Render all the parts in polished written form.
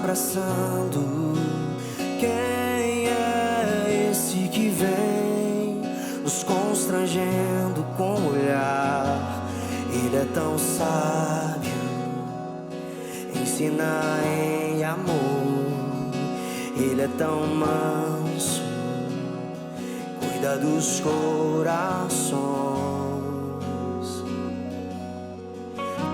abraçando. Quem é esse que vem nos constrangendo com o olhar? Ele é tão sábio, ensina em amor. Ele é tão manso, cuida dos corações.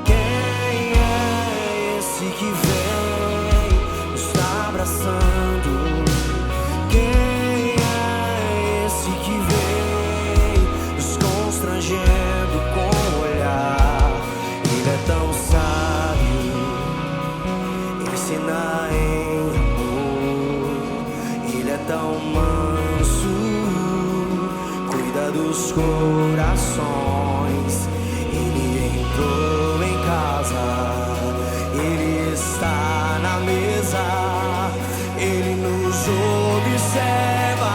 Quem é esse que vem nos abraçando? Quem é esse que vem nos constrangendo com o olhar? Ele é tão sábio, ensina em amor. Ele é tão manso, cuida dos corações. Ele entrou em casa, ele está na mesa, ele nos observa,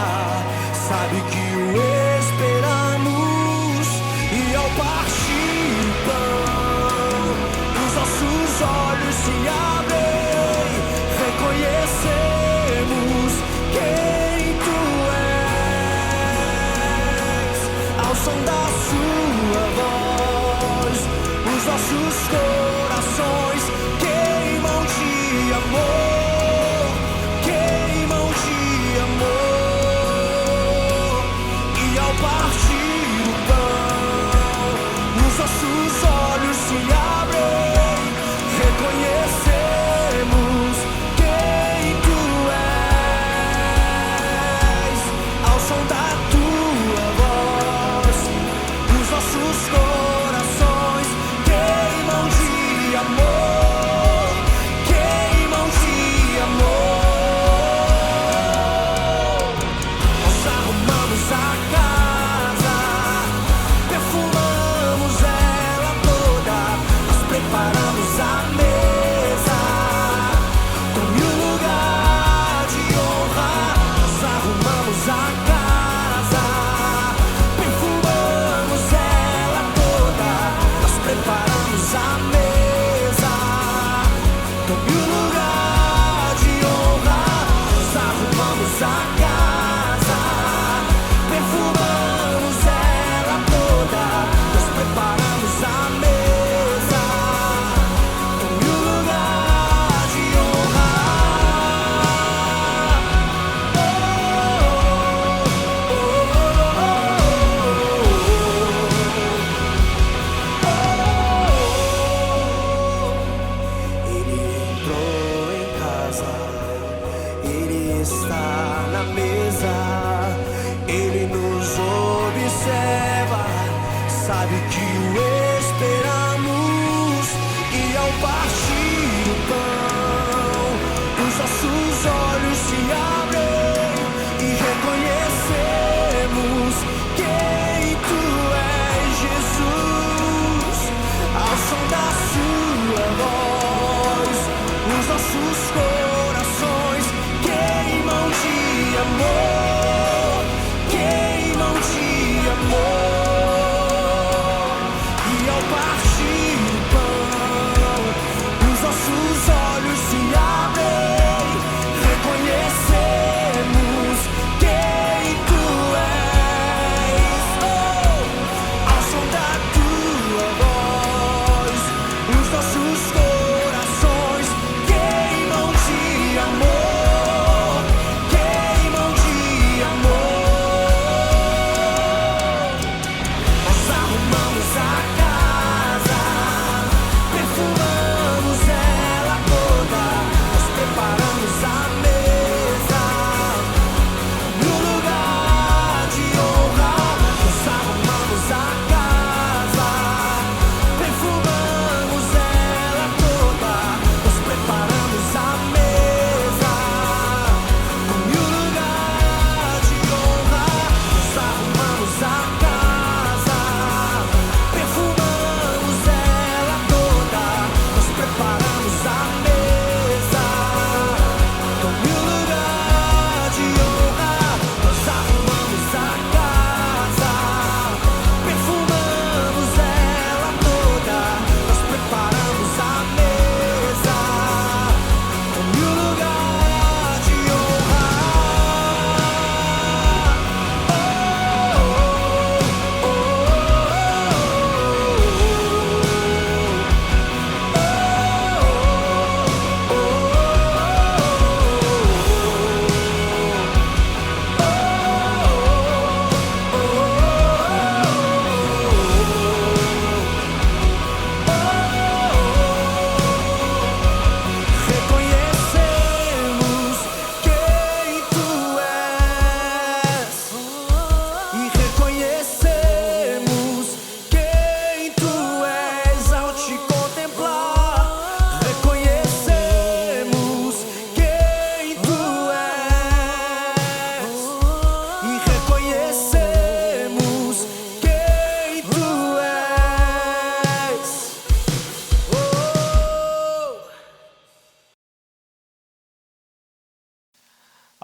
sabe que o esperamos. E ao partir o pão, os nossos olhos se abrem, reconhecemos quem tu és. Ao som da sua voz, os nossos corações queimam de amor, queimam de amor. E ao partir o pão, os nossos olhos se abrem, reconhecemos quem tu és. Ao som da tua voz, os nossos corações queimam de amor, queimam de amor. Nós arrumamos a casa, perfumamos ela toda, nós preparamos a mesa com 1000 lugares de honra. Nós arrumamos a casa, perfumamos ela toda, nós preparamos a mesa com 1000 lugares de honra. Nós arrumamos a casa, perfumamos ela toda, nós preparamos a mesa com 1000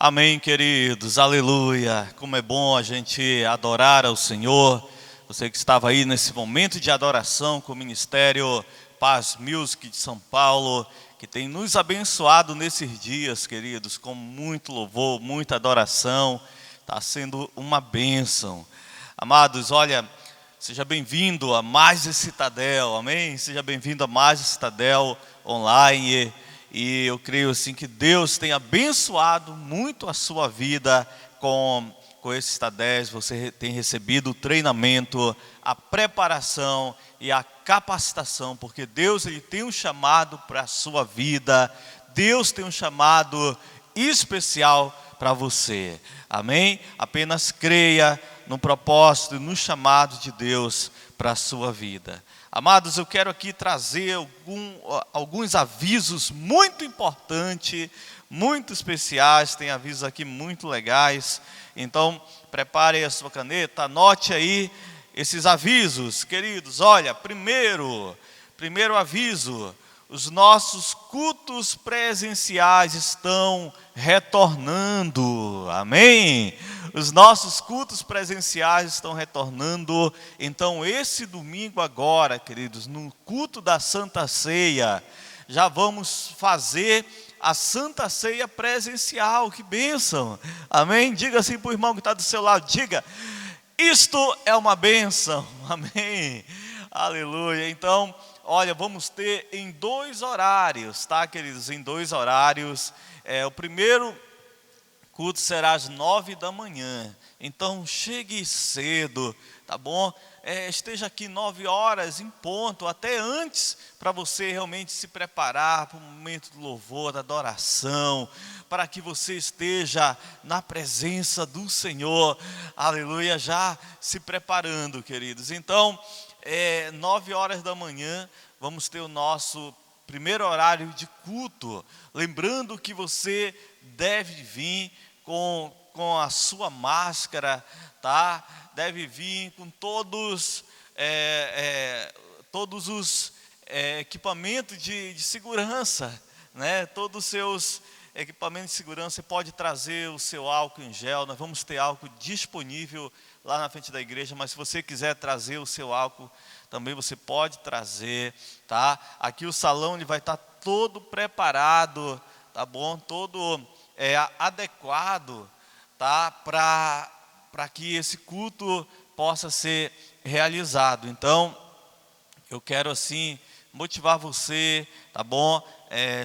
Amém, queridos, aleluia. Como é bom a gente adorar ao Senhor. Você que estava aí nesse momento de adoração com o Ministério Paz Music de São Paulo, que tem nos abençoado nesses dias, queridos, com muito louvor, muita adoração. Está sendo uma bênção. Amados, olha, seja bem-vindo a mais esse Citadel, amém? Seja bem-vindo a mais esse Citadel online. E eu creio assim que Deus tem abençoado muito a sua vida com esses Citadéis. Você tem recebido o treinamento, a preparação e a capacitação, porque Deus ele tem um chamado para a sua vida. Deus tem um chamado especial para você, amém? Apenas creia no propósito e no chamado de Deus para a sua vida. Amados, eu quero aqui trazer alguns avisos muito importantes, muito especiais. Tem avisos aqui muito legais. Então, prepare a sua caneta, anote aí esses avisos, queridos. Olha, primeiro aviso: os nossos cultos presenciais estão retornando, amém? Os nossos cultos presenciais estão retornando. Então, esse domingo agora, queridos, no culto da Santa Ceia, já vamos fazer a Santa Ceia presencial. Que bênção, amém? Diga assim para o irmão que está do seu lado, diga: isto é uma bênção, amém? Aleluia. Então, olha, vamos ter em 2 horários, tá, queridos? Em 2 horários. O primeiro culto será às 9 da manhã. Então, chegue cedo, tá bom? Esteja aqui 9 horas em ponto, até antes, para você realmente se preparar para o momento do louvor, da adoração, para que você esteja na presença do Senhor. Aleluia, já se preparando, queridos. Então, 9 horas da manhã, vamos ter o nosso primeiro horário de culto. Lembrando que você deve vir com a sua máscara, tá? Deve vir com todos os equipamentos de segurança, né? Todos os seus equipamentos de segurança. Você pode trazer o seu álcool em gel. Nós vamos ter álcool disponível lá na frente da igreja, mas se você quiser trazer o seu álcool, também você pode trazer, tá? Aqui o salão ele vai estar todo preparado, tá bom? Todo adequado, tá? Para que esse culto possa ser realizado. Então, eu quero assim motivar você, tá bom?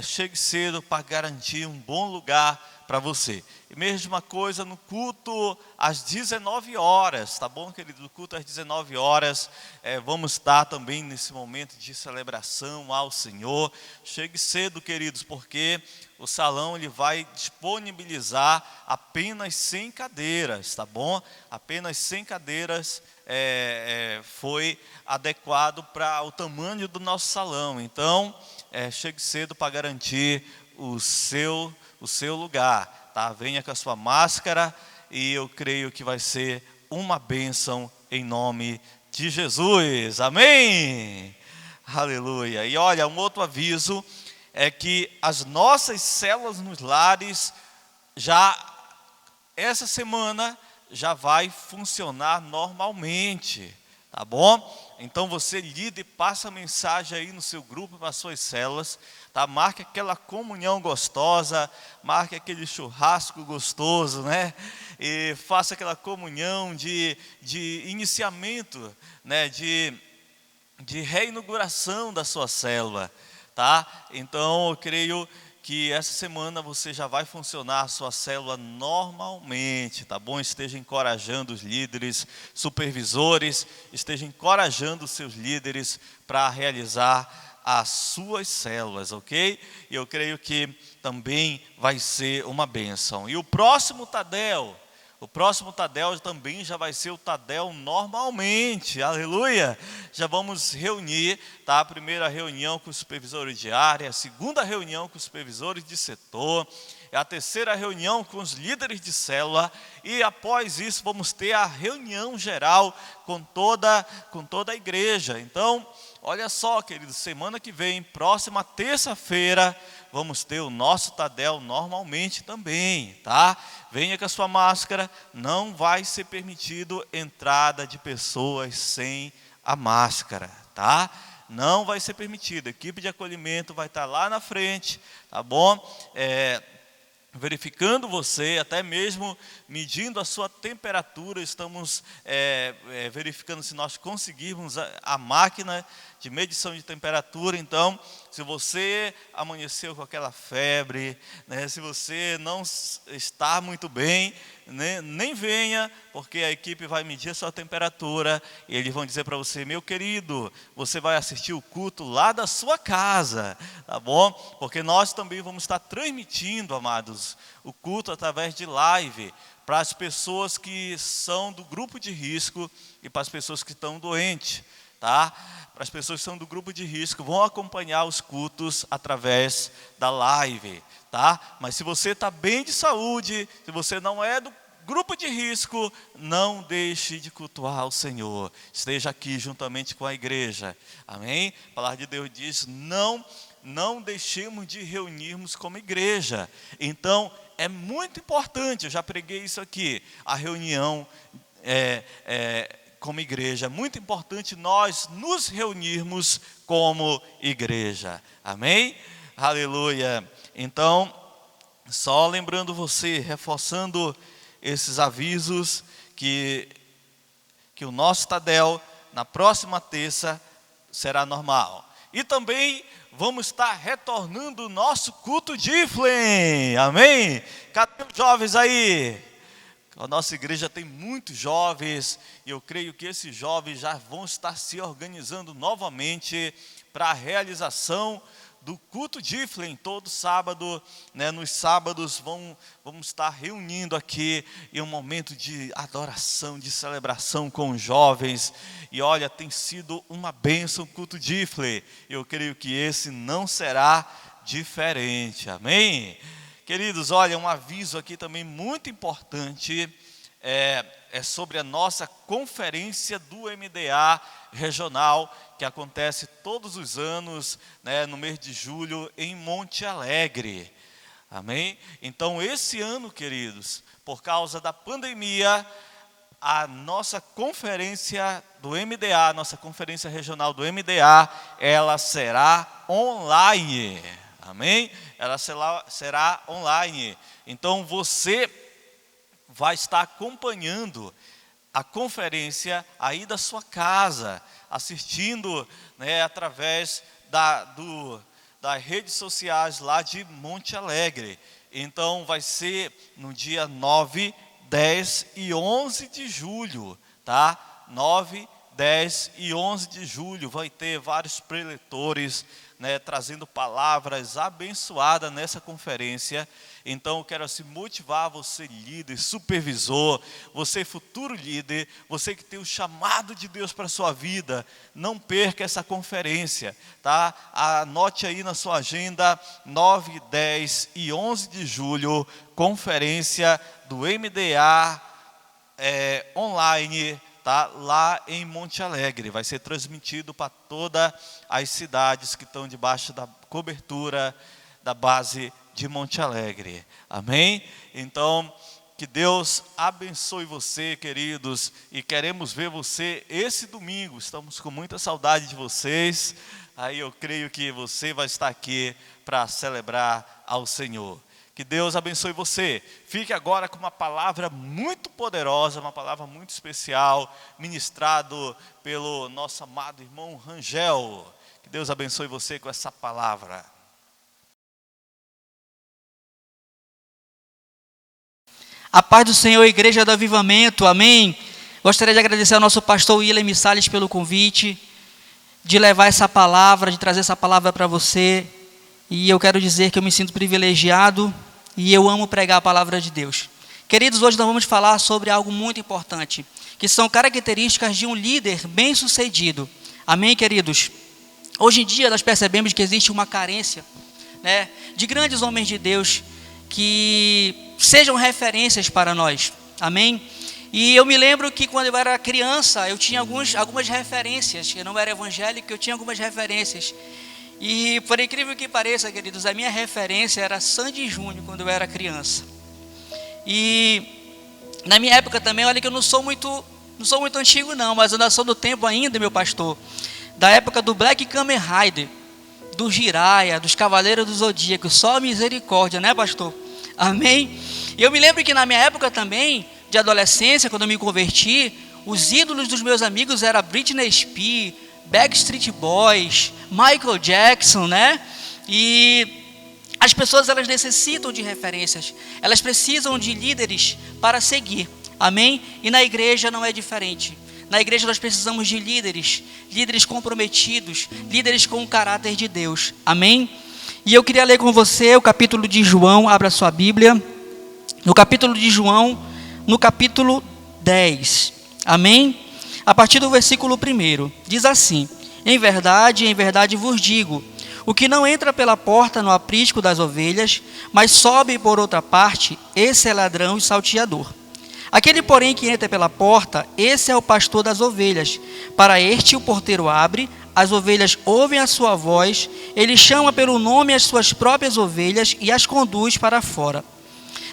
Chegue cedo para garantir um bom lugar para você. E mesma coisa no culto às 19 horas, tá bom, querido? No culto às 19 horas, vamos estar também nesse momento de celebração ao Senhor. Chegue cedo, queridos, porque o salão ele vai disponibilizar apenas 100 cadeiras, tá bom? Apenas 100 cadeiras foi adequado para o tamanho do nosso salão. Então, chegue cedo para garantir o seu lugar, tá? Venha com a sua máscara e eu creio que vai ser uma bênção em nome de Jesus, amém? Aleluia. E olha, um outro aviso é que as nossas células nos lares essa semana já vai funcionar normalmente, tá bom? Então você líder, passa a mensagem aí no seu grupo, para as suas células, tá? Marque aquela comunhão gostosa, marque aquele churrasco gostoso, né? E faça aquela comunhão de iniciamento, né? De reinauguração da sua célula, tá? Então eu creio que essa semana você já vai funcionar a sua célula normalmente, tá bom? Esteja encorajando os líderes, supervisores, esteja encorajando os seus líderes para realizar as suas células, ok? E eu creio que também vai ser uma bênção. E o próximo Tadel também já vai ser o Tadel normalmente, aleluia. Já vamos reunir, tá? A primeira reunião com os supervisores de área, a segunda reunião com os supervisores de setor, a terceira reunião com os líderes de célula, e após isso vamos ter a reunião geral com toda a igreja. Então, olha só, queridos, semana que vem, próxima terça-feira, vamos ter o nosso Tadel normalmente também, tá? Venha com a sua máscara, não vai ser permitido entrada de pessoas sem a máscara, tá? Não vai ser permitido, a equipe de acolhimento vai estar lá na frente, tá bom? Verificando você, até mesmo medindo a sua temperatura, estamos verificando se nós conseguirmos a máquina de medição de temperatura. Então, se você amanheceu com aquela febre, né, se você não está muito bem, né, nem venha, porque a equipe vai medir a sua temperatura e eles vão dizer para você: meu querido, você vai assistir o culto lá da sua casa, tá bom? Porque nós também vamos estar transmitindo, amados, o culto através de live para as pessoas que são do grupo de risco e para as pessoas que estão doentes, tá? Para as pessoas que são do grupo de risco, vão acompanhar os cultos através da live, tá? Mas se você está bem de saúde, se você não é do grupo de risco, não deixe de cultuar o Senhor. Esteja aqui juntamente com a igreja, amém? A palavra de Deus diz: não deixemos de reunirmos como igreja. Então, é muito importante, eu já preguei isso aqui, a reunião como igreja. É muito importante nós nos reunirmos como igreja, amém? Aleluia. Então, só lembrando você, reforçando esses avisos, que o nosso Tadel, na próxima terça, será normal. E também vamos estar retornando o nosso culto de Iflém, amém? Cadê os jovens aí? A nossa igreja tem muitos jovens, e eu creio que esses jovens já vão estar se organizando novamente para a realização do culto de Iflém. Todo sábado, né, nos sábados vamos estar reunindo aqui em um momento de adoração, de celebração com os jovens. E olha, tem sido uma bênção o culto de Iflém. Eu creio que esse não será diferente, amém? Queridos, olha, um aviso aqui também muito importante, é sobre a nossa conferência do MDA regional, que acontece todos os anos, né, no mês de julho, em Monte Alegre, amém? Então, esse ano, queridos, por causa da pandemia, a nossa conferência do MDA, nossa conferência regional do MDA, ela será online, amém? Ela será online. Então, você vai estar acompanhando a conferência aí da sua casa, assistindo, né, através das redes sociais lá de Monte Alegre. Então, vai ser no dia 9, 10 e 11 de julho, tá? 9, 10 e 11 de julho, vai ter vários preletores, né, trazendo palavras abençoadas nessa conferência. Então eu quero assim motivar você, líder, supervisor, você futuro líder, você que tem o chamado de Deus para a sua vida, não perca essa conferência, tá? Anote aí na sua agenda, 9, 10 e 11 de julho, conferência do MDA online, tá? Lá em Monte Alegre. Vai ser transmitido para todas as cidades que estão debaixo da cobertura da base de Monte Alegre, amém? Então, que Deus abençoe você, queridos, e queremos ver você esse domingo. Estamos com muita saudade de vocês. Aí eu creio que você vai estar aqui para celebrar ao Senhor. Que Deus abençoe você. Fique agora com uma palavra muito poderosa, uma palavra muito especial, ministrado pelo nosso amado irmão Rangel. Que Deus abençoe você com essa palavra. A paz do Senhor, Igreja do Avivamento, amém? Gostaria de agradecer ao nosso pastor William Salles pelo convite, de levar essa palavra, de trazer essa palavra para você. E eu quero dizer que eu me sinto privilegiado e eu amo pregar a palavra de Deus. Queridos, hoje nós vamos falar sobre algo muito importante, que são características de um líder bem-sucedido. Amém, queridos? Hoje em dia nós percebemos que existe uma carência, né, de grandes homens de Deus que sejam referências para nós, amém? E eu me lembro que quando eu era criança, eu tinha algumas referências. Eu não era evangélico, eu tinha algumas referências. E por incrível que pareça, queridos, a minha referência era Sandy Júnior quando eu era criança. E na minha época também, olha que eu não sou muito antigo não, mas eu ainda sou do tempo ainda, meu pastor, da época do Black Kamen Rider, do Jiraiya, dos Cavaleiros do Zodíaco, só misericórdia, né, pastor? Amém? E eu me lembro que na minha época também, de adolescência, quando eu me converti, os ídolos dos meus amigos eram Britney Spears, Backstreet Boys, Michael Jackson, né? E as pessoas, elas necessitam de referências, elas precisam de líderes para seguir, amém? E na igreja não é diferente. Na igreja nós precisamos de líderes comprometidos, líderes com o caráter de Deus, amém? E eu queria ler com você o capítulo de João, abra sua Bíblia, no capítulo de João, no capítulo 10, amém? A partir do versículo 1, diz assim: em verdade vos digo, o que não entra pela porta no aprisco das ovelhas, mas sobe por outra parte, esse é ladrão e salteador. Aquele, porém, que entra pela porta, esse é o pastor das ovelhas. Para este o porteiro abre, as ovelhas ouvem a sua voz, ele chama pelo nome as suas próprias ovelhas e as conduz para fora.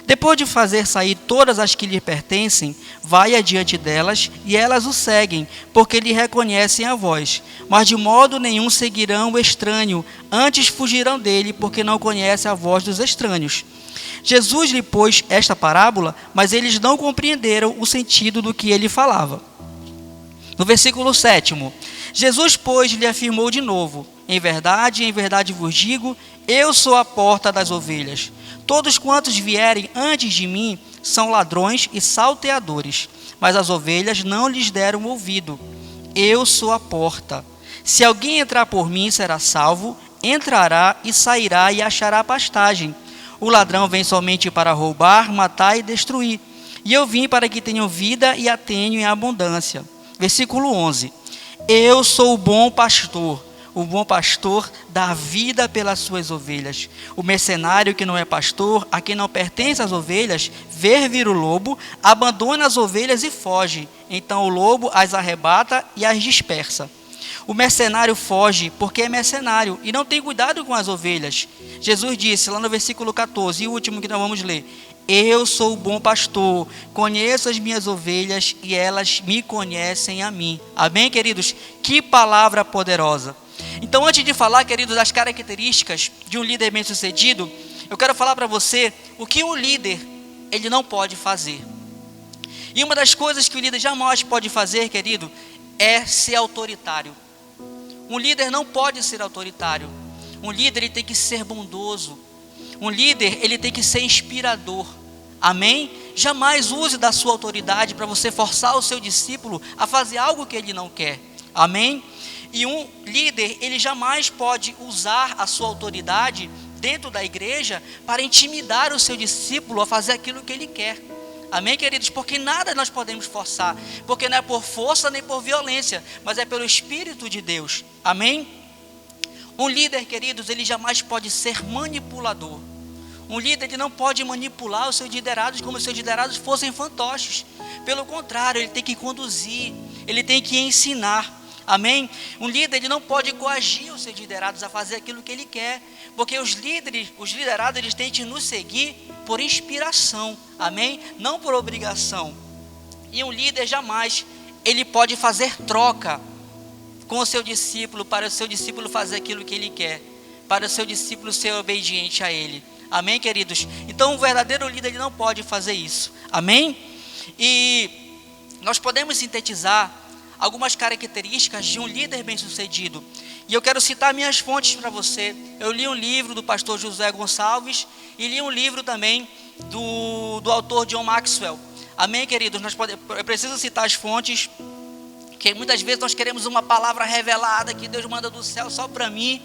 Depois de fazer sair todas as que lhe pertencem, vai adiante delas, e elas o seguem, porque lhe reconhecem a voz. Mas de modo nenhum seguirão o estranho, antes fugirão dele, porque não conhecem a voz dos estranhos. Jesus lhe pôs esta parábola, mas eles não compreenderam o sentido do que ele falava. No versículo 7, Jesus, pois, lhe afirmou de novo: em verdade vos digo, eu sou a porta das ovelhas. Todos quantos vierem antes de mim são ladrões e salteadores, mas as ovelhas não lhes deram ouvido. Eu sou a porta. Se alguém entrar por mim, será salvo, entrará e sairá e achará pastagem. O ladrão vem somente para roubar, matar e destruir. E eu vim para que tenham vida e a tenham em abundância. Versículo 11. Eu sou o bom pastor. O bom pastor dá a vida pelas suas ovelhas. O mercenário que não é pastor, a quem não pertence as ovelhas, vê vir o lobo, abandona as ovelhas e foge. Então o lobo as arrebata e as dispersa. O mercenário foge porque é mercenário e não tem cuidado com as ovelhas. Jesus disse lá no versículo 14, e o último que nós vamos ler: eu sou o bom pastor, conheço as minhas ovelhas e elas me conhecem a mim. Amém, queridos? Que palavra poderosa! Então, antes de falar, queridos, das características de um líder bem-sucedido, eu quero falar para você o que um líder, ele não pode fazer. E uma das coisas que o líder jamais pode fazer, querido, é ser autoritário. Um líder não pode ser autoritário. Um líder, ele tem que ser bondoso. Um líder, ele tem que ser inspirador. Amém? Jamais use da sua autoridade para você forçar o seu discípulo a fazer algo que ele não quer. Amém? E um líder, ele jamais pode usar a sua autoridade dentro da igreja para intimidar o seu discípulo a fazer aquilo que ele quer. Amém, queridos? Porque nada nós podemos forçar, porque não é por força nem por violência, mas é pelo Espírito de Deus. Amém? Um líder, queridos, ele jamais pode ser manipulador. Um líder, ele não pode manipular os seus liderados como se os seus liderados fossem fantoches. Pelo contrário, ele tem que conduzir, ele tem que ensinar. Amém? Um líder, ele não pode coagir os seus liderados a fazer aquilo que ele quer, porque os liderados, eles têm que nos seguir por inspiração, amém? Não por obrigação. E um líder jamais, ele pode fazer troca com o seu discípulo, para o seu discípulo fazer aquilo que ele quer, para o seu discípulo ser obediente a ele. Amém, queridos? Então, um verdadeiro líder, ele não pode fazer isso, amém? E nós podemos sintetizar algumas características de um líder bem-sucedido. E eu quero citar minhas fontes para você. Eu li um livro do pastor José Gonçalves e li um livro também do autor John Maxwell. Amém, queridos? Eu preciso citar as fontes, porque muitas vezes nós queremos uma palavra revelada que Deus manda do céu só para mim.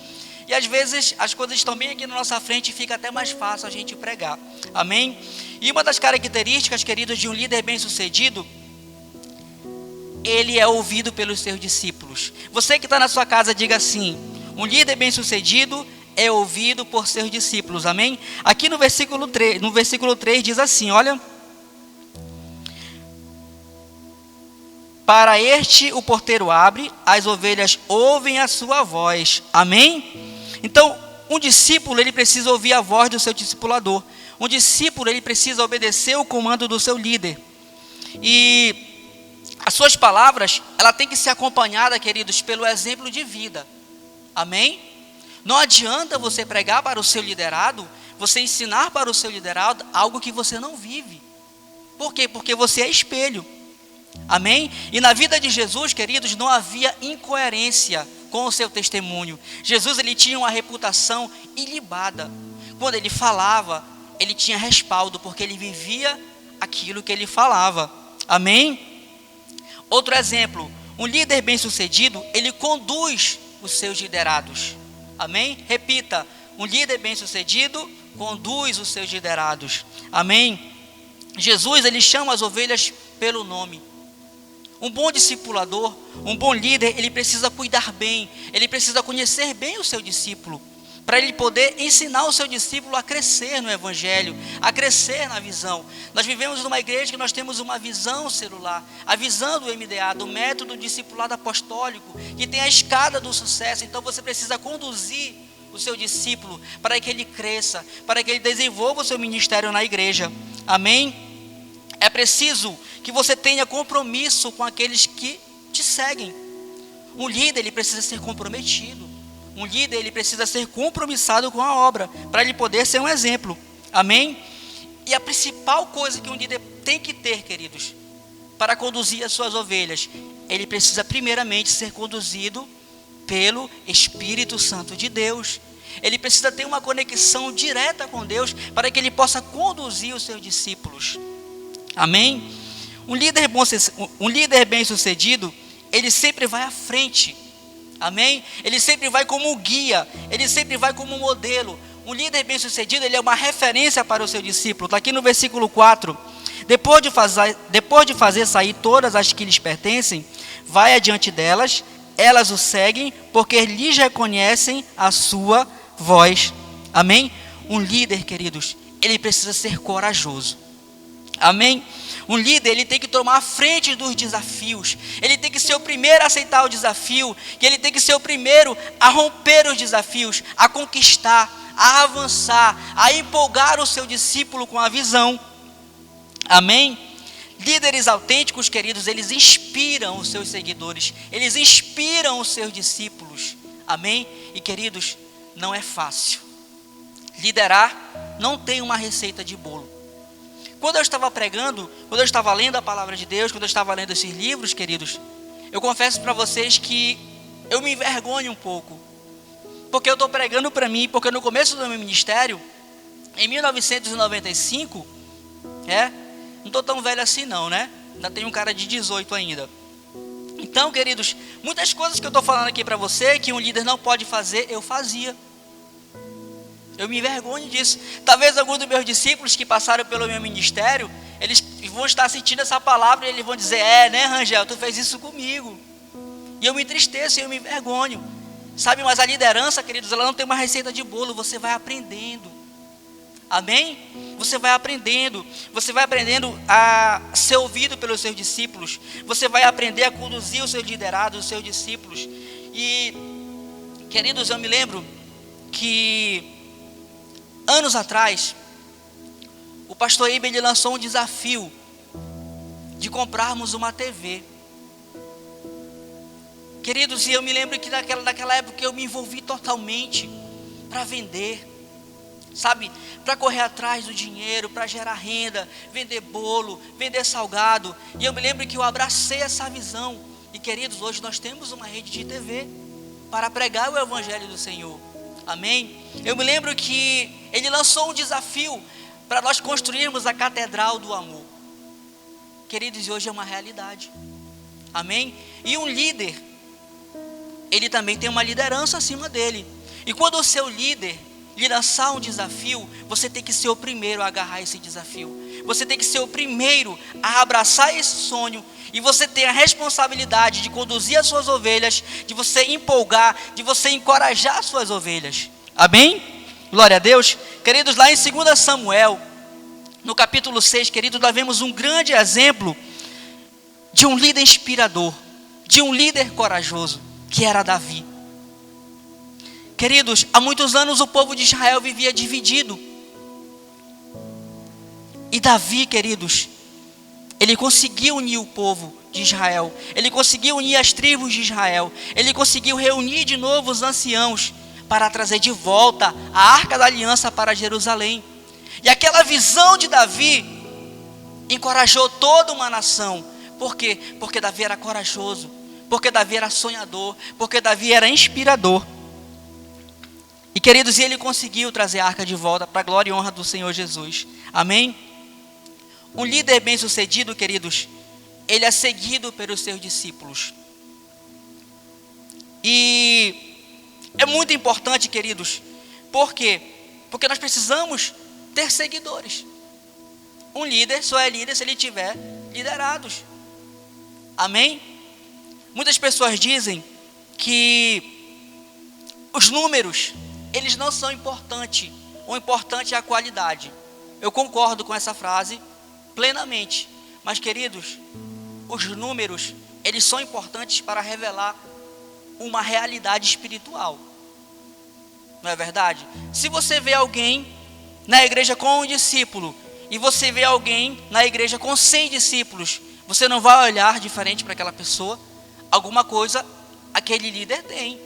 E às vezes as coisas estão bem aqui na nossa frente e fica até mais fácil a gente pregar. Amém? E uma das características, queridos, de um líder bem-sucedido, ele é ouvido pelos seus discípulos. Você que está na sua casa, diga assim: um líder bem-sucedido é ouvido por seus discípulos. Amém? Aqui no versículo 3 diz assim, olha: Para este o porteiro abre, as ovelhas ouvem a sua voz. Amém? Então, um discípulo, ele precisa ouvir a voz do seu discipulador. Um discípulo, ele precisa obedecer o comando do seu líder. E as suas palavras, ela tem que ser acompanhada, queridos, pelo exemplo de vida. Amém? Não adianta você pregar para o seu liderado, você ensinar para o seu liderado algo que você não vive. Por quê? Porque você é espelho. Amém? E na vida de Jesus, queridos, não havia incoerência com o seu testemunho. Jesus, ele tinha uma reputação ilibada. Quando ele falava, ele tinha respaldo, porque ele vivia aquilo que ele falava. Amém? Outro exemplo, um líder bem-sucedido, ele conduz os seus liderados. Amém? Repita, um líder bem-sucedido conduz os seus liderados. Amém? Jesus, ele chama as ovelhas pelo nome. Um bom discipulador, um bom líder, ele precisa cuidar bem, ele precisa conhecer bem o seu discípulo, para ele poder ensinar o seu discípulo a crescer no evangelho, a crescer na visão. Nós vivemos numa igreja que nós temos uma visão celular, a visão do MDA, do método discipulado apostólico, que tem a escada do sucesso. Então você precisa conduzir o seu discípulo para que ele cresça, para que ele desenvolva o seu ministério na igreja. Amém? É preciso que você tenha compromisso com aqueles que te seguem. Um líder, ele precisa ser comprometido. Um líder, ele precisa ser compromissado com a obra, para ele poder ser um exemplo. Amém? E a principal coisa que um líder tem que ter, queridos, para conduzir as suas ovelhas, ele precisa primeiramente ser conduzido pelo Espírito Santo de Deus. Ele precisa ter uma conexão direta com Deus, para que ele possa conduzir os seus discípulos. Amém? Um líder bem-sucedido, ele sempre vai à frente. Amém? Ele sempre vai como guia, ele sempre vai como modelo. Um líder bem-sucedido, ele é uma referência para o seu discípulo. Está aqui no versículo 4. Depois de fazer sair todas as que lhes pertencem, vai adiante delas, elas o seguem, porque lhes reconhecem a sua voz. Amém? Um líder, queridos, ele precisa ser corajoso. Amém? Um líder, ele tem que tomar a frente dos desafios. Ele tem que ser o primeiro a aceitar o desafio. E ele tem que ser o primeiro a romper os desafios, a conquistar, a avançar, a empolgar o seu discípulo com a visão. Amém? Líderes autênticos, queridos, eles inspiram os seus seguidores. Eles inspiram os seus discípulos. Amém? E, queridos, não é fácil. Liderar não tem uma receita de bolo. Quando eu estava pregando, quando eu estava lendo a palavra de Deus, quando eu estava lendo esses livros, queridos, eu confesso para vocês que eu me envergonho um pouco. Porque eu estou pregando para mim, porque no começo do meu ministério, em 1995, não estou tão velho assim não, né? Ainda tenho um cara de 18 ainda. Então, queridos, muitas coisas que eu estou falando aqui para você, que um líder não pode fazer, eu fazia. Eu me envergonho disso. Talvez alguns dos meus discípulos que passaram pelo meu ministério, eles vão estar sentindo essa palavra e eles vão dizer, né, Rangel, tu fez isso comigo. E eu me entristeço e eu me envergonho. Sabe, mas a liderança, queridos, ela não tem uma receita de bolo, você vai aprendendo. Amém? Você vai aprendendo a ser ouvido pelos seus discípulos. Você vai aprender a conduzir os seus liderados, os seus discípulos. E, queridos, eu me lembro que anos atrás, o pastor Eiber, ele lançou um desafio de comprarmos uma TV. Queridos, e eu me lembro que naquela época eu me envolvi totalmente para vender, sabe? Para correr atrás do dinheiro, para gerar renda, vender bolo, vender salgado. E eu me lembro que eu abracei essa visão. E, queridos, hoje nós temos uma rede de TV para pregar o evangelho do Senhor. Amém? Eu me lembro que ele lançou um desafio para nós construirmos a Catedral do Amor. Queridos, e hoje é uma realidade. Amém? E um líder, ele também tem uma liderança acima dele. E quando o seu líder lhe lançar um desafio, você tem que ser o primeiro a agarrar esse desafio. Você tem que ser o primeiro a abraçar esse sonho. E você tem a responsabilidade de conduzir as suas ovelhas, de você empolgar, de você encorajar as suas ovelhas. Amém? Glória a Deus. Queridos, lá em 2 Samuel, no capítulo 6, queridos, nós vemos um grande exemplo de um líder inspirador, de um líder corajoso, que era Davi. Queridos, há muitos anos o povo de Israel vivia dividido. E Davi, queridos, ele conseguiu unir o povo de Israel. Ele conseguiu unir as tribos de Israel. Ele conseguiu reunir de novo os anciãos para trazer de volta a Arca da Aliança para Jerusalém. E aquela visão de Davi encorajou toda uma nação. Por quê? Porque Davi era corajoso, porque Davi era sonhador, porque Davi era inspirador. E queridos, ele conseguiu trazer a arca de volta para a glória e honra do Senhor Jesus. Amém? Um líder bem sucedido, queridos, ele é seguido pelos seus discípulos. E é muito importante, queridos. Por quê? Porque nós precisamos ter seguidores. Um líder só é líder se ele tiver liderados. Amém? Muitas pessoas dizem que os números, eles não são importantes. O importante é a qualidade. Eu concordo com essa frase plenamente. Mas, queridos, os números, eles são importantes para revelar uma realidade espiritual. Não é verdade? Se você vê alguém na igreja com um discípulo e você vê alguém na igreja com 100 discípulos, você não vai olhar diferente para aquela pessoa. Alguma coisa aquele líder tem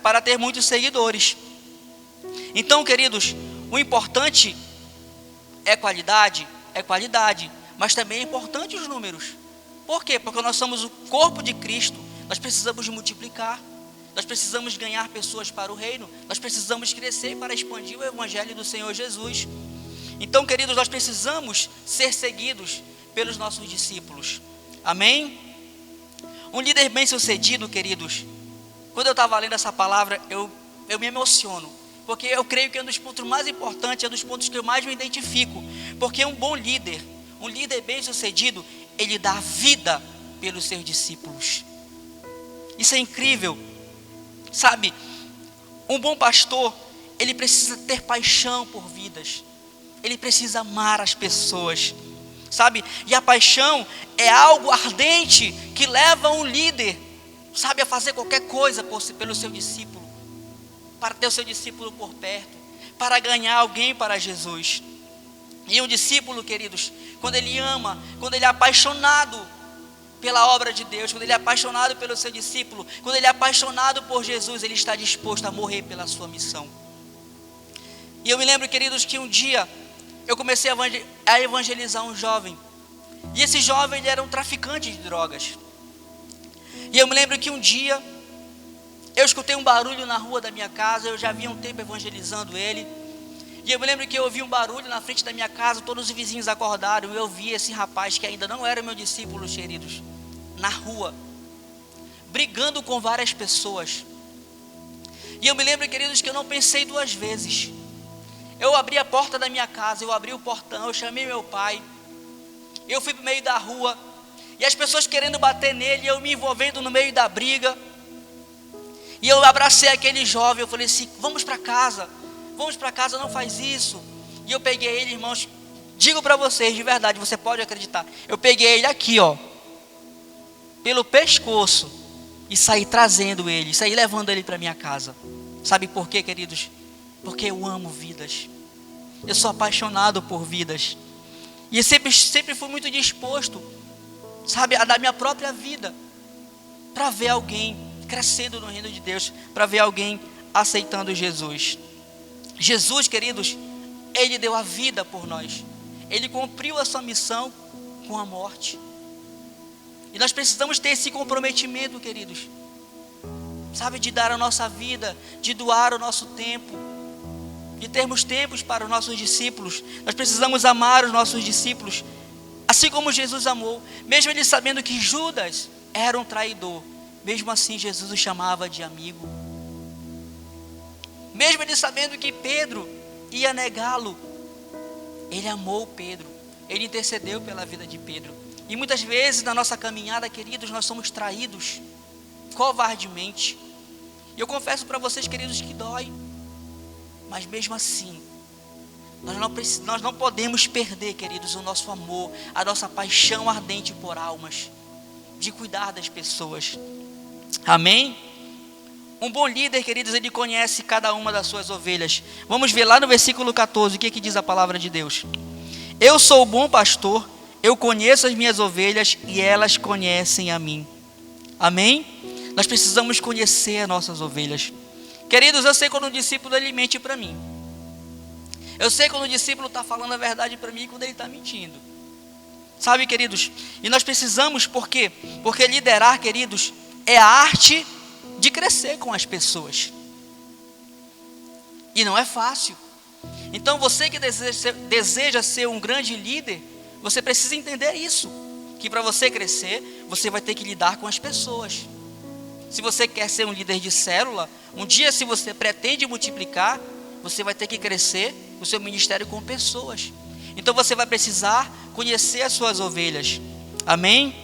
para ter muitos seguidores. Então, queridos, o importante é qualidade, mas também é importante os números. Por quê? Porque nós somos o corpo de Cristo, nós precisamos multiplicar, nós precisamos ganhar pessoas para o reino, nós precisamos crescer para expandir o evangelho do Senhor Jesus. Então, queridos, nós precisamos ser seguidos pelos nossos discípulos. Amém? Um líder bem sucedido, queridos, quando eu estava lendo essa palavra, eu me emociono, porque eu creio que é um dos pontos mais importantes, é um dos pontos que eu mais me identifico, porque um bom líder, um líder bem sucedido, ele dá vida pelos seus discípulos. Isso é incrível, sabe? Um bom pastor, ele precisa ter paixão por vidas, ele precisa amar as pessoas, sabe? E a paixão é algo ardente que leva um líder, sabe, a fazer qualquer coisa pelo seu discípulo, para ter o seu discípulo por perto, para ganhar alguém para Jesus. E um discípulo, queridos, quando ele ama, quando ele é apaixonado pela obra de Deus, quando ele é apaixonado pelo seu discípulo, quando ele é apaixonado por Jesus, ele está disposto a morrer pela sua missão. E eu me lembro, queridos, que um dia eu comecei a evangelizar um jovem. E esse jovem, ele era um traficante de drogas. E eu me lembro que um dia eu escutei um barulho na rua da minha casa. Eu já havia um tempo evangelizando ele. E eu me lembro que eu ouvi um barulho na frente da minha casa. Todos os vizinhos acordaram. E eu vi esse rapaz, que ainda não era meu discípulo, queridos, na rua, brigando com várias pessoas. E eu me lembro, queridos, que eu não pensei duas vezes. Eu abri a porta da minha casa, eu abri o portão, eu chamei meu pai. Eu fui para o meio da rua. E as pessoas querendo bater nele, eu me envolvendo no meio da briga. E eu abracei aquele jovem, eu falei assim, vamos para casa, não faz isso. E eu peguei ele, irmãos, digo para vocês, de verdade, você pode acreditar. Eu peguei ele aqui, ó, pelo pescoço, e saí trazendo ele, saí levando ele para minha casa. Sabe por quê, queridos? Porque eu amo vidas. Eu sou apaixonado por vidas. E eu sempre fui muito disposto, sabe, a dar minha própria vida para ver alguém crescendo no reino de Deus, para ver alguém aceitando Jesus. Jesus, queridos, ele deu a vida por nós. Ele cumpriu a sua missão com a morte. E nós precisamos ter esse comprometimento, queridos, sabe, de dar a nossa vida, de doar o nosso tempo, de termos tempos para os nossos discípulos. Nós precisamos amar os nossos discípulos, assim como Jesus amou. Mesmo ele sabendo que Judas era um traidor, mesmo assim Jesus o chamava de amigo. Mesmo ele sabendo que Pedro ia negá-lo, ele amou Pedro, ele intercedeu pela vida de Pedro. E muitas vezes na nossa caminhada, queridos, nós somos traídos covardemente. E eu confesso para vocês, queridos, que dói. Mas mesmo assim, nós não podemos perder, queridos, o nosso amor, a nossa paixão ardente por almas. de cuidar das pessoas. Amém? Um bom líder, queridos, ele conhece cada uma das suas ovelhas. Vamos ver lá no versículo 14, o que diz a palavra de Deus. Eu sou o bom pastor, eu conheço as minhas ovelhas e elas conhecem a mim. Amém? Nós precisamos conhecer as nossas ovelhas. Queridos, eu sei quando um discípulo ele mente para mim. Eu sei quando o discípulo está falando a verdade para mim e quando ele está mentindo. Sabe, queridos? E nós precisamos, por quê? Porque liderar, queridos, é a arte de crescer com as pessoas. E não é fácil. Então você que deseja ser um grande líder, você precisa entender isso. Que para você crescer, você vai ter que lidar com as pessoas. Se você quer ser um líder de célula, um dia se você pretende multiplicar, você vai ter que crescer o seu ministério com pessoas. Então você vai precisar conhecer as suas ovelhas. Amém?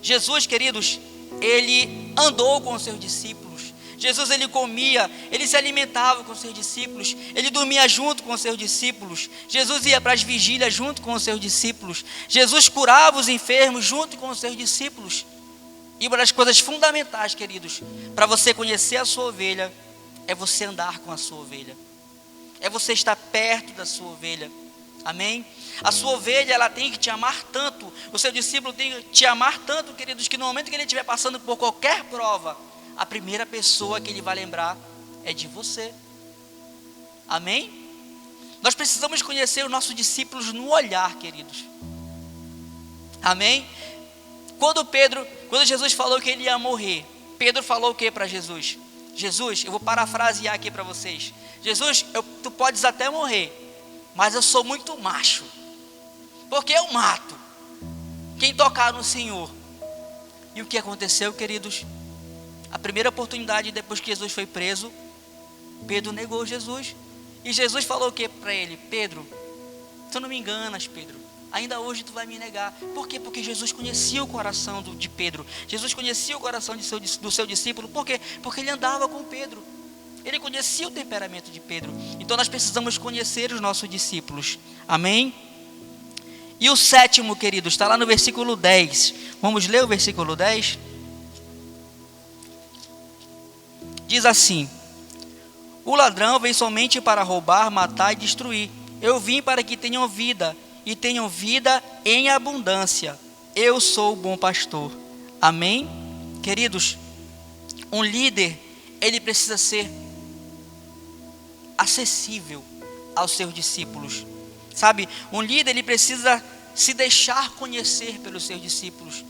Jesus, queridos, ele andou com os seus discípulos. Jesus, ele comia, ele se alimentava com os seus discípulos, ele dormia junto com os seus discípulos. Jesus ia para as vigílias junto com os seus discípulos. Jesus curava os enfermos junto com os seus discípulos. E uma das coisas fundamentais, queridos, para você conhecer a sua ovelha, é você andar com a sua ovelha. É você estar perto da sua ovelha. Amém? A sua ovelha, ela tem que te amar tanto. O seu discípulo tem que te amar tanto, queridos, que no momento que ele estiver passando por qualquer prova, a primeira pessoa que ele vai lembrar é de você. Amém? Nós precisamos conhecer os nossos discípulos no olhar, queridos. Amém? Quando Jesus falou que ele ia morrer, Pedro falou o que para Jesus? Jesus, eu vou parafrasear aqui para vocês. Jesus, tu podes até morrer, mas eu sou muito macho, porque eu mato quem tocar no Senhor. E o que aconteceu, queridos? A primeira oportunidade, depois que Jesus foi preso, Pedro negou Jesus. E Jesus falou o que para ele? Pedro, tu não me enganas, Pedro. Ainda hoje tu vai me negar. Por quê? Porque Jesus conhecia o coração de Pedro. Jesus conhecia o coração do seu discípulo. Por quê? Porque ele andava com Pedro. Ele conhecia o temperamento de Pedro. Então nós precisamos conhecer os nossos discípulos. Amém? E o sétimo, querido, está lá no versículo 10. Vamos ler o versículo 10? Diz assim: o ladrão vem somente para roubar, matar e destruir. Eu vim para que tenham vida, e tenham vida em abundância. Eu sou o bom pastor. Amém? Queridos, um líder, ele precisa ser acessível aos seus discípulos. Sabe, um líder, ele precisa se deixar conhecer pelos seus discípulos.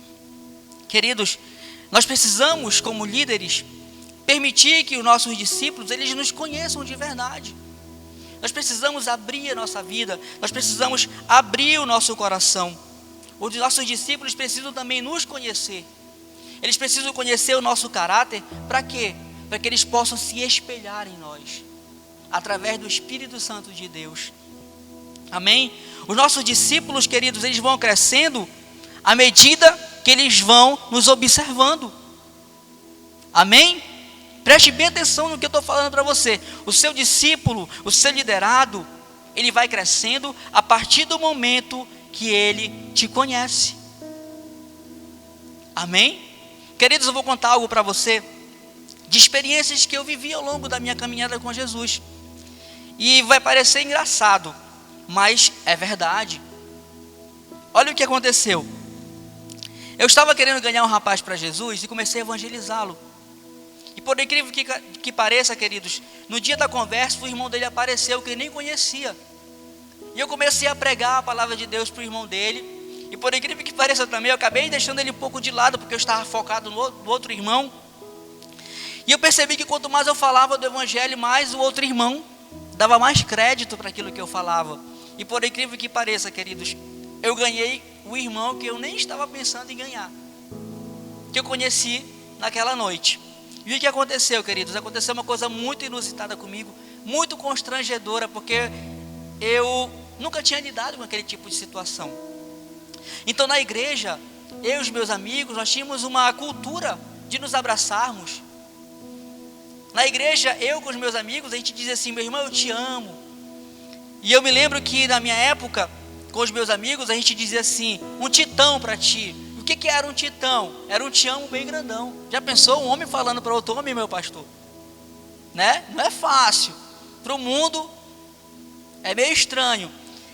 Queridos, nós precisamos, como líderes, permitir que os nossos discípulos, eles nos conheçam de verdade. Nós precisamos abrir a nossa vida, nós precisamos abrir o nosso coração. Os nossos discípulos precisam também nos conhecer. Eles precisam conhecer o nosso caráter, para quê? Para que eles possam se espelhar em nós, através do Espírito Santo de Deus. Amém? Os nossos discípulos, queridos, eles vão crescendo à medida que eles vão nos observando. Amém? Preste bem atenção no que eu estou falando para você. O seu discípulo, o seu liderado, ele vai crescendo a partir do momento que ele te conhece. Amém? Queridos, eu vou contar algo para você de experiências que eu vivi ao longo da minha caminhada com Jesus. E vai parecer engraçado, mas é verdade. Olha o que aconteceu. Eu estava querendo ganhar um rapaz para Jesus e comecei a evangelizá-lo. E por incrível que pareça, queridos, no dia da conversa, o irmão dele apareceu, que ele nem conhecia. E eu comecei a pregar a palavra de Deus para o irmão dele. E por incrível que pareça também, eu acabei deixando ele um pouco de lado, porque eu estava focado no outro irmão. E eu percebi que quanto mais eu falava do evangelho, mais o outro irmão dava mais crédito para aquilo que eu falava. E por incrível que pareça, queridos, eu ganhei o irmão que eu nem estava pensando em ganhar, que eu conheci naquela noite. E o que aconteceu, queridos? Aconteceu uma coisa muito inusitada comigo, muito constrangedora, porque eu nunca tinha lidado com aquele tipo de situação. Então na igreja, eu e os meus amigos, nós tínhamos uma cultura de nos abraçarmos. Na igreja, eu com os meus amigos, a gente dizia assim: meu irmão, eu te amo. E eu me lembro que na minha época, com os meus amigos, a gente dizia assim: um titão para ti. que era um titão? Era um te amo bem grandão. Já pensou um homem falando para outro homem, meu pastor? Né? Não é fácil. Para o mundo é meio estranho.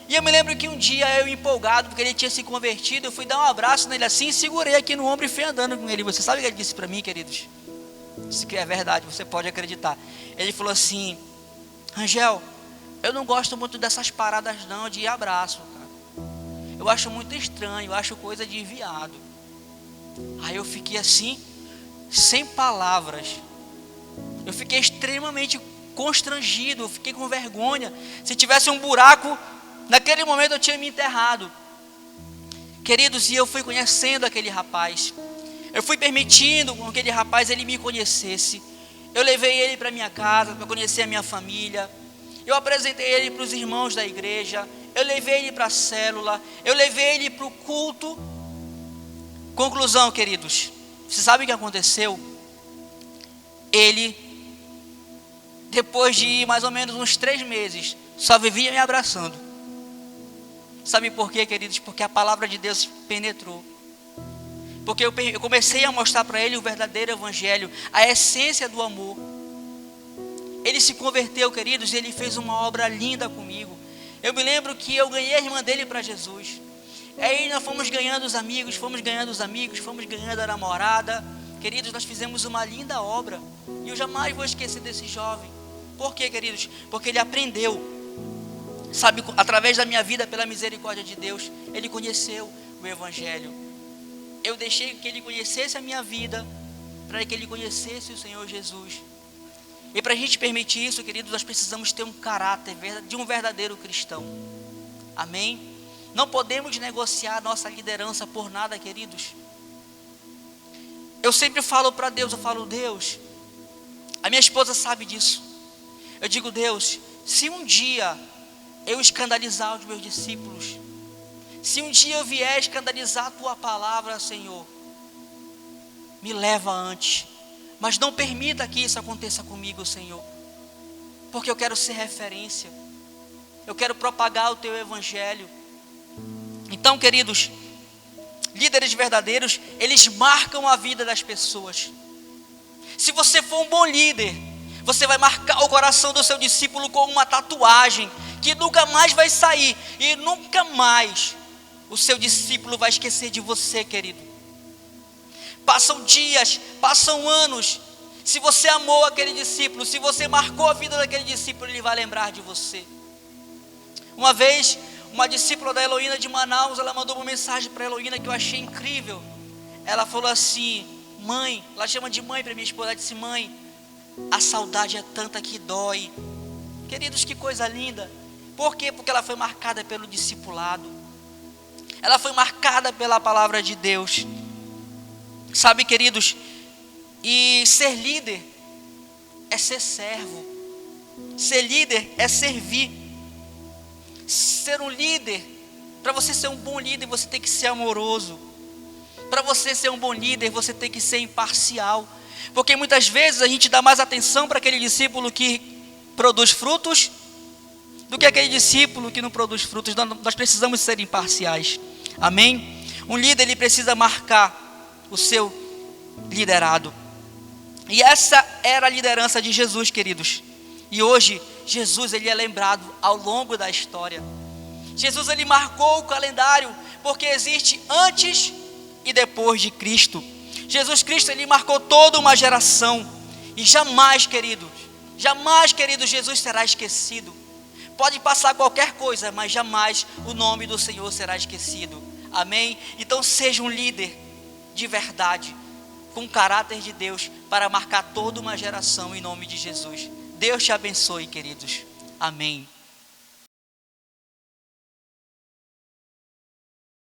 E eu me lembro que um dia eu empolgado, porque ele tinha se convertido, eu fui dar um abraço nele assim, segurei aqui no ombro e fui andando com ele. Você sabe o que ele disse para mim, queridos? Isso que é verdade, você pode acreditar. Ele falou assim: Rangel, eu não gosto muito dessas paradas não de abraço, cara. Eu acho muito estranho, eu acho coisa de viado. Aí eu fiquei assim, sem palavras. Eu fiquei extremamente constrangido, eu fiquei com vergonha. Se tivesse um buraco, naquele momento eu tinha me enterrado. Queridos, e eu fui conhecendo aquele rapaz. Eu fui permitindo que aquele rapaz ele me conhecesse. Eu levei ele para minha casa para conhecer a minha família. Eu apresentei ele para os irmãos da igreja. Eu levei ele para a célula. Eu levei ele para o culto. Conclusão, queridos. Vocês sabem o que aconteceu? Ele, depois de mais ou menos uns 3 meses, só vivia me abraçando. Sabe por quê, queridos? Porque a palavra de Deus penetrou. Porque eu comecei a mostrar para ele o verdadeiro evangelho, a essência do amor. Ele se converteu, queridos, e ele fez uma obra linda comigo. Eu me lembro que eu ganhei a irmã dele para Jesus. Aí nós fomos ganhando os amigos, fomos ganhando a namorada. Queridos, nós fizemos uma linda obra. E eu jamais vou esquecer desse jovem. Por quê, queridos? Porque ele aprendeu. Sabe, através da minha vida, pela misericórdia de Deus, ele conheceu o evangelho. Eu deixei que ele conhecesse a minha vida, para que ele conhecesse o Senhor Jesus. E para a gente permitir isso, queridos, nós precisamos ter um caráter de um verdadeiro cristão. Amém? Não podemos negociar nossa liderança por nada, queridos. Eu sempre falo para Deus, Deus, a minha esposa sabe disso. Eu digo, Deus, se um dia eu escandalizar os meus discípulos, se um dia eu vier escandalizar a tua palavra, Senhor, me leva antes, mas não permita que isso aconteça comigo, Senhor, porque eu quero ser referência, eu quero propagar o teu evangelho. Então, queridos, líderes verdadeiros, eles marcam a vida das pessoas. Se você for um bom líder, você vai marcar o coração do seu discípulo com uma tatuagem que nunca mais vai sair, e nunca mais o seu discípulo vai esquecer de você, querido. Passam dias, passam anos. Se você amou aquele discípulo, se você marcou a vida daquele discípulo, ele vai lembrar de você. Uma vez, uma discípula da Heloína de Manaus, ela mandou uma mensagem para a Heloína que eu achei incrível. Ela falou assim: mãe, ela chama de mãe para minha esposa, ela disse: mãe, a saudade é tanta que dói. Queridos, que coisa linda. Por quê? Porque ela foi marcada pelo discipulado. Ela foi marcada pela palavra de Deus. Sabe, queridos, e ser líder é ser servo. Ser líder é servir. Ser um líder, para você ser um bom líder, você tem que ser amoroso. Para você ser um bom líder, você tem que ser imparcial. Porque muitas vezes a gente dá mais atenção para aquele discípulo que produz frutos do que aquele discípulo que não produz frutos. Nós precisamos ser imparciais. Amém? Um líder, ele precisa marcar o seu liderado. E essa era a liderança de Jesus, queridos. E hoje, Jesus, ele é lembrado ao longo da história. Jesus, ele marcou o calendário, porque existe antes e depois de Cristo. Jesus Cristo, ele marcou toda uma geração. E jamais, queridos, Jesus será esquecido. Pode passar qualquer coisa, mas jamais o nome do Senhor será esquecido. Amém? Então seja um líder de verdade, com o caráter de Deus, para marcar toda uma geração em nome de Jesus. Deus te abençoe, queridos. Amém.